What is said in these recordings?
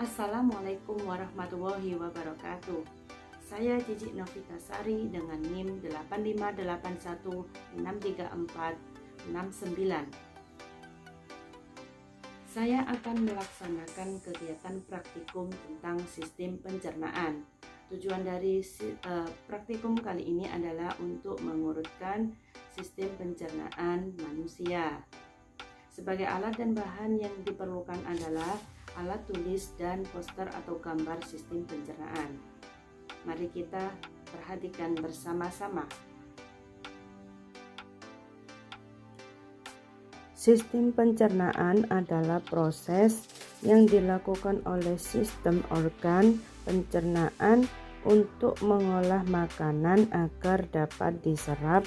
Assalamualaikum warahmatullahi wabarakatuh. Saya Cici Novitasari dengan NIM 858163469. Saya akan melaksanakan kegiatan praktikum tentang sistem pencernaan. Tujuan dari praktikum kali ini adalah untuk mengurutkan sistem pencernaan manusia. Sebagai alat dan bahan yang diperlukan adalah alat tulis dan poster atau gambar sistem pencernaan. Mari kita perhatikan bersama-sama. Sistem pencernaan adalah proses yang dilakukan oleh sistem organ pencernaan untuk mengolah makanan agar dapat diserap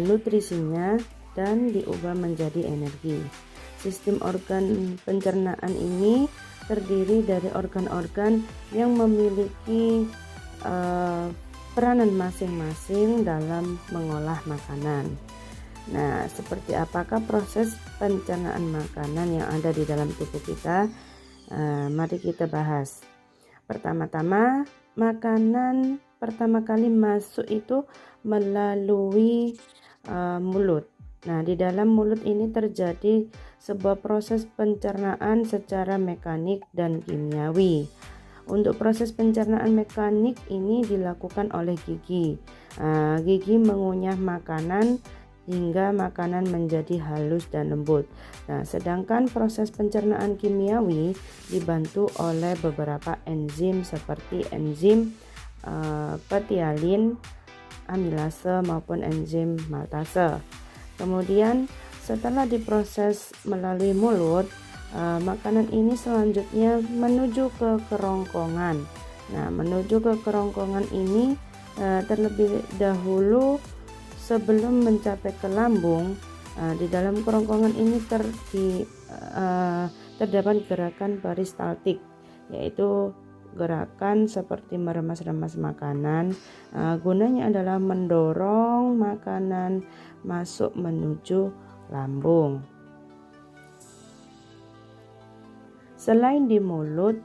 nutrisinya dan diubah menjadi energi. Sistem organ pencernaan ini terdiri dari organ-organ yang memiliki peranan masing-masing dalam mengolah makanan. Nah, seperti apakah proses pencernaan makanan yang ada di dalam tubuh kita? Mari kita bahas. Pertama-tama, makanan pertama kali masuk itu melalui mulut. Nah, di dalam mulut ini terjadi sebuah proses pencernaan secara mekanik dan kimiawi. Untuk proses pencernaan mekanik ini dilakukan oleh gigi. Gigi mengunyah makanan hingga makanan menjadi halus dan lembut. Nah, sedangkan proses pencernaan kimiawi dibantu oleh beberapa enzim seperti enzim petialin, amilase maupun enzim maltase. Kemudian setelah diproses melalui mulut, makanan ini selanjutnya menuju ke kerongkongan. Nah, menuju ke kerongkongan ini terlebih dahulu sebelum mencapai ke lambung. Di dalam kerongkongan ini terdapat gerakan peristaltik, yaitu gerakan seperti meremas-remas makanan. Gunanya adalah mendorong makanan masuk menuju lambung. Selain di mulut,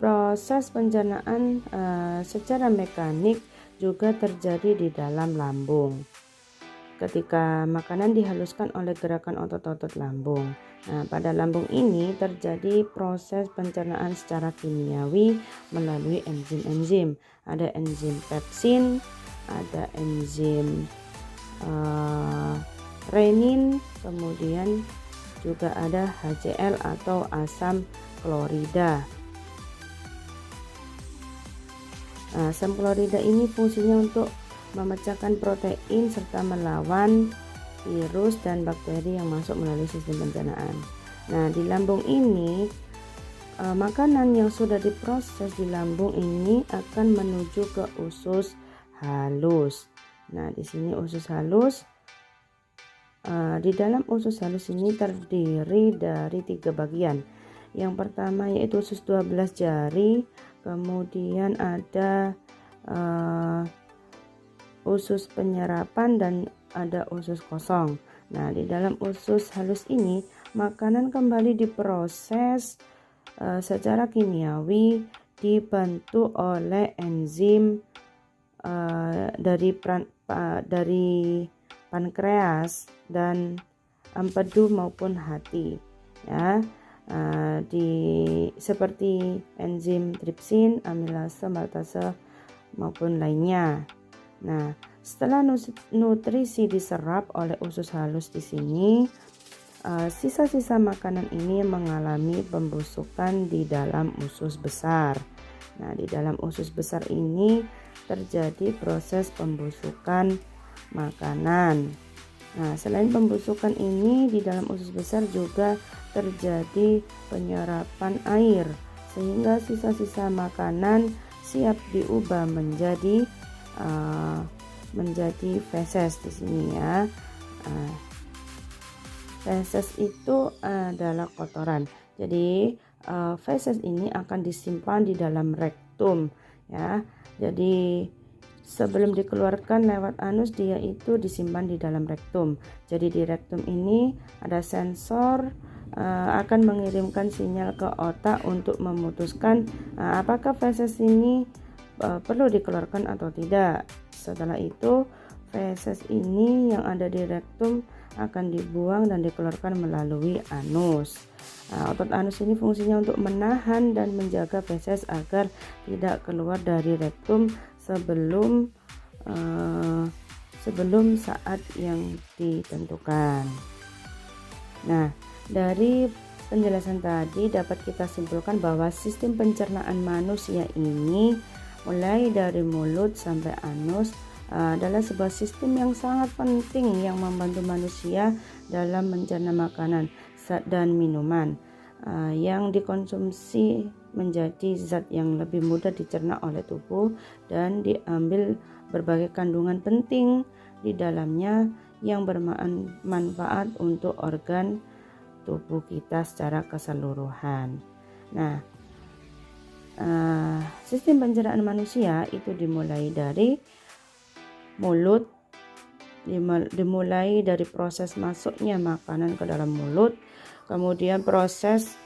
proses pencernaan secara mekanik juga terjadi di dalam lambung. Ketika makanan dihaluskan oleh gerakan otot-otot lambung. Nah, pada lambung ini terjadi proses pencernaan secara kimiawi melalui enzim-enzim. Ada enzim pepsin, ada enzim renin, kemudian juga ada HCl atau asam klorida. Asam klorida ini fungsinya untuk memecahkan protein serta melawan virus dan bakteri yang masuk melalui sistem pencernaan. Nah, di lambung ini makanan yang sudah diproses di lambung ini akan menuju ke usus halus. Nah, di sini usus halus. Di dalam usus halus ini terdiri dari 3 bagian. Yang pertama yaitu usus 12 jari, kemudian ada usus penyerapan dan ada usus kosong. Nah, di dalam usus halus ini makanan kembali diproses secara kimiawi dibantu oleh enzim dari pankreas dan empedu maupun hati, ya. Seperti enzim tripsin, amilase, maltase maupun lainnya. Nah, setelah nutrisi diserap oleh usus halus di sini, sisa-sisa makanan ini mengalami pembusukan di dalam usus besar. Nah, di dalam usus besar ini terjadi proses pembusukan makanan. Nah, selain pembusukan ini, di dalam usus besar juga terjadi penyerapan air sehingga sisa-sisa makanan siap diubah menjadi feses di sini, ya. Feses itu adalah kotoran. Jadi feses ini akan disimpan di dalam rektum, ya. Jadi sebelum dikeluarkan lewat anus, dia itu disimpan di dalam rektum. Jadi di rektum ini ada sensor akan mengirimkan sinyal ke otak untuk memutuskan apakah feses ini perlu dikeluarkan atau tidak. Setelah itu, feses ini yang ada di rektum akan dibuang dan dikeluarkan melalui anus. Otot anus ini fungsinya untuk menahan dan menjaga feses agar tidak keluar dari rektum sebelum saat yang ditentukan. Nah, dari penjelasan tadi dapat kita simpulkan bahwa sistem pencernaan manusia ini mulai dari mulut sampai anus adalah sebuah sistem yang sangat penting yang membantu manusia dalam mencerna makanan, zat dan minuman yang dikonsumsi menjadi zat yang lebih mudah dicerna oleh tubuh dan diambil berbagai kandungan penting di dalamnya yang bermanfaat untuk organ tubuh kita secara keseluruhan. Nah, sistem pencernaan manusia itu dimulai dari mulut, dimulai dari proses masuknya makanan ke dalam mulut, kemudian proses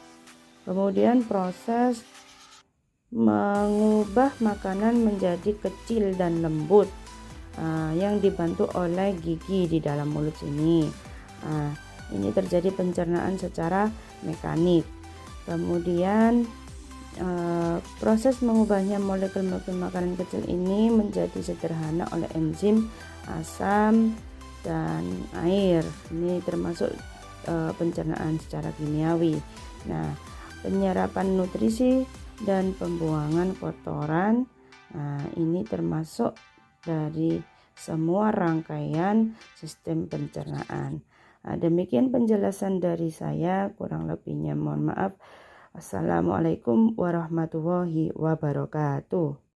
mengubah makanan menjadi kecil dan lembut yang dibantu oleh gigi di dalam mulut ini. Ini terjadi pencernaan secara mekanik. Kemudian proses mengubahnya molekul-molekul makanan kecil ini menjadi sederhana oleh enzim, asam, dan air. Ini termasuk pencernaan secara kimiawi. Nah, penyerapan nutrisi dan pembuangan kotoran, ini termasuk dari semua rangkaian sistem pencernaan. Demikian penjelasan dari saya, kurang lebihnya mohon maaf. Assalamualaikum warahmatullahi wabarakatuh.